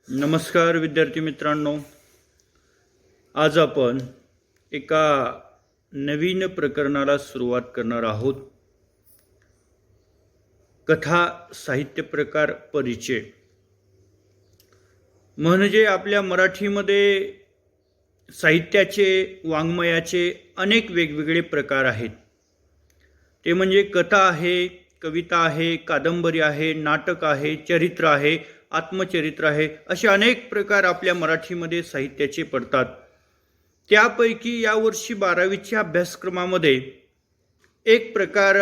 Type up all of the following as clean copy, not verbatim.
नमस्कार विद्यार्थी मित्रांनो, आज आपण एका नवीन प्रकरणाला सुरुवात करणार आहोत. कथा साहित्य प्रकार परिचय. म्हणजे आपल्या मराठीमध्ये साहित्याचे, वाङ्मयाचे अनेक वेगवेगळे प्रकार आहेत. ते म्हणजे कथा आहे, कविता आहे, कादंबरी आहे, नाटक आहे, चरित्र आहे, आत्मचरित्र आहे. असे अनेक प्रकार आपल्या मराठीमध्ये साहित्याचे पडतात. त्यापैकी यावर्षी 12वीच्या अभ्यासक्रमामध्ये एक प्रकार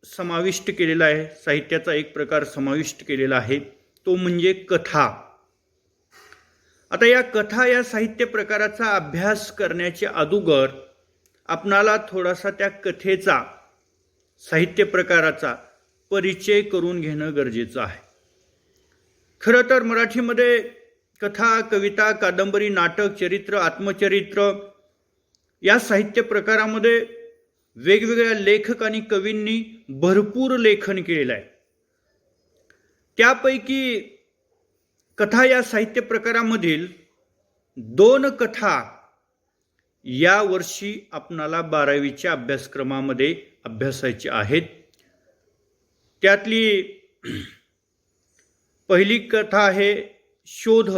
समाविष्ट केलेला आहे, साहित्याचा एक प्रकार समाविष्ट केलेला आहे, तो म्हणजे कथा. आता या कथा या साहित्य प्रकाराचा अभ्यास करण्याच्या अगोदर आपणाला थोडासा त्या कथेचा, साहित्य प्रकाराचा परिचय करून घेणं गरजेचं आहे. खरं तर मराठीमध्ये कथा, कविता, कादंबरी, नाटक, चरित्र, आत्मचरित्र या साहित्य प्रकारामध्ये वेगवेगळ्या लेखक आणि कवींनी भरपूर लेखन केलेलं आहे. त्यापैकी कथा या साहित्य प्रकारामधील 2 कथा या वर्षी आपणाला 12वीच्या अभ्यासक्रमामध्ये अभ्यासायची आहेत. त्यातली पहिली कथा आहे शोध.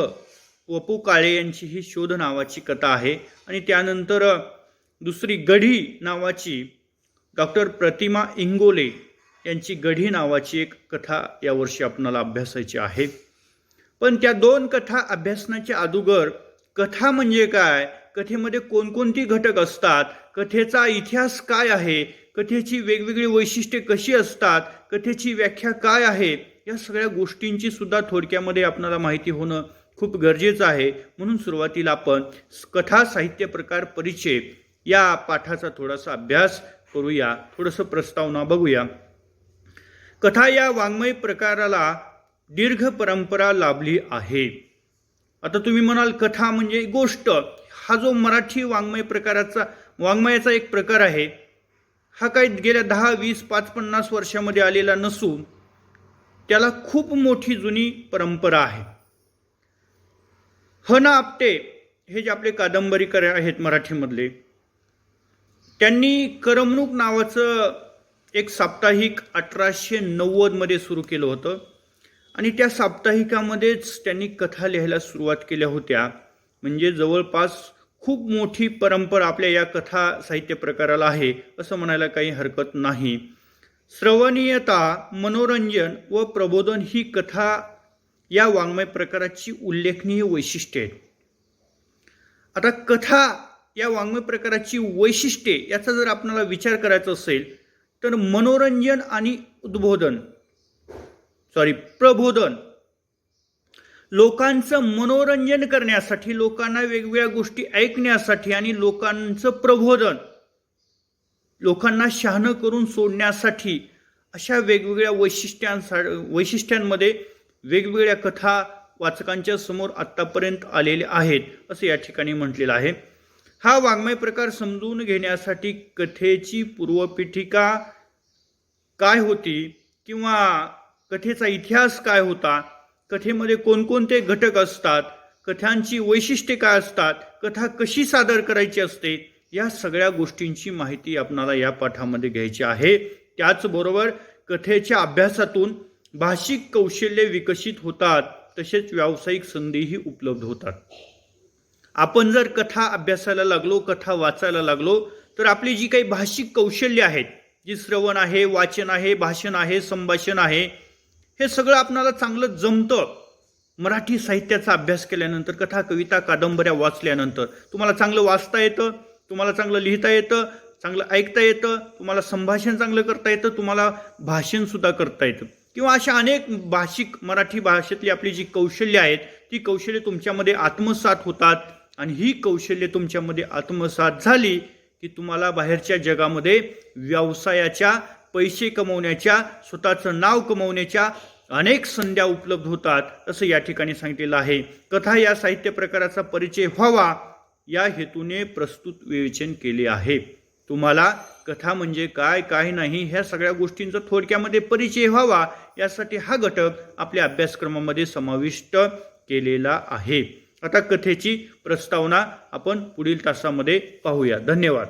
वपू काळे यांची ही शोध नावाची कथा आहे. आणि त्यानंतर दुसरी गढी नावाची डॉक्टर प्रतिमा इंगोले यांची गढी नावाची एक कथा यावर्षी आपणाला अभ्यासायची आहे. पण त्या 2 कथा अभ्यासण्याच्या अगोदर कथा म्हणजे काय, कथेमध्ये कोणकोणती घटक असतात, कथेचा इतिहास काय आहे, कथेची वेगवेगळी वैशिष्ट्ये कशी असतात, कथेची व्याख्या काय आहे, या सगळ्या गोष्टींची सुद्धा थोडक्यामध्ये आपल्याला माहिती होणं खूप गरजेचं आहे. म्हणून सुरुवातीला आपण कथा साहित्य प्रकार परिचय या पाठाचा थोडासा अभ्यास करूया, थोडंसं प्रस्तावना बघूया. कथा या वाङ्मय प्रकाराला दीर्घ परंपरा लाभली आहे. आता तुम्ही म्हणाल कथा म्हणजे गोष्ट. हा जो मराठी वाङ्मयाचा एक प्रकार आहे, हा काही गेल्या 10, 20, 5, 50 वर्षामध्ये आलेला नसून त्याला खूप मोठी जुनी परंपरा आहे. ह. ना. आपटे हे जे आपले कादंबरीकार आहेत मराठीमधले, त्यांनी करमणूक नावाचं एक साप्ताहिक 1890 मध्ये सुरू केलं होतं. आणि त्या साप्ताहिकामध्येच त्यांनी कथा लिहायला सुरुवात केल्या होत्या. म्हणजे जवळपास खूप मोठी परंपरा आपल्या या कथा साहित्य प्रकाराला आहे असं म्हणायला काही हरकत नाही. श्रवणीयता, मनोरंजन व प्रबोधन ही कथा या वाङ्मय प्रकाराची उल्लेखनीय वैशिष्ट्ये आहेत. आता कथा या वाङ्मय प्रकाराची वैशिष्ट्ये याचा जर आपल्याला विचार करायचा असेल तर मनोरंजन आणि प्रबोधन, लोकांचं मनोरंजन करण्यासाठी, लोकांना वेगवेगळ्या गोष्टी ऐकण्यासाठी आणि लोकांचं प्रबोधन, लोकांना शहाणं करून सोडण्यासाठी अशा वेगवेगळ्या वैशिष्ट्यांमध्ये वेगवेगळ्या कथा वाचकांच्या समोर आत्तापर्यंत आलेल्या आहेत असं या ठिकाणी म्हटलेलं आहे. हा वाङ्मय प्रकार समजून घेण्यासाठी कथेची पूर्वपीठिका काय होती किंवा कथेचा इतिहास काय होता, कथेमध्ये कोणकोणते घटक असतात, कथांची वैशिष्ट्ये काय असतात, कथा कशी सादर करायची असते, या सगळ्या गोष्टींची माहिती आपणाला या पाठामध्ये घ्यायची आहे. त्याचबरोबर कथेच्या अभ्यासातून भाषिक कौशल्य विकसित होतात, तसेच व्यावसायिक संधीही उपलब्ध होतात. आपण जर कथा अभ्यासायला लागलो, कथा वाचायला लागलो, तर आपली जी काही भाषिक कौशल्य आहेत, जी श्रवण आहे, वाचन आहे, भाषण आहे, संभाषण आहे, हे सगळं आपणाला चांगलं जमतं. मराठी साहित्याचा अभ्यास केल्यानंतर, कथा, कविता, कादंबऱ्या वाचल्यानंतर तुम्हाला चांगलं वाचता येतं, तुम्हाला चांगलं लिहिता येतं, चांगलं ऐकता येतं, तुम्हाला संभाषण चांगलं करता येतं, तुम्हाला भाषण सुद्धा करता येतं. किंवा अशा अनेक मराठी भाषेतली आपली जी कौशल्य आहेत, ती कौशल्य तुमच्यामध्ये आत्मसात होतात. आणि ही कौशल्य तुमच्यामध्ये आत्मसात झाली की तुम्हाला बाहेरच्या जगामध्ये व्यवसायाच्या, पैसे कमवण्याच्या, स्वतःचं नाव कमवण्याच्या अनेक संध्या उपलब्ध होतात असं या ठिकाणी सांगितलेलं आहे. कथा या साहित्य प्रकाराचा परिचय व्हावा या हेतूने प्रस्तुत विवेचन केले आहे. तुम्हाला कथा म्हणजे काय, काय नाही, ह्या सगळ्या गोष्टींचा थोडक्यामध्ये परिचय व्हावा यासाठी हा घटक आपल्या अभ्यासक्रमामध्ये समाविष्ट केलेला आहे. आता कथेची प्रस्तावना आपण पुढील तासामध्ये पाहूया. धन्यवाद.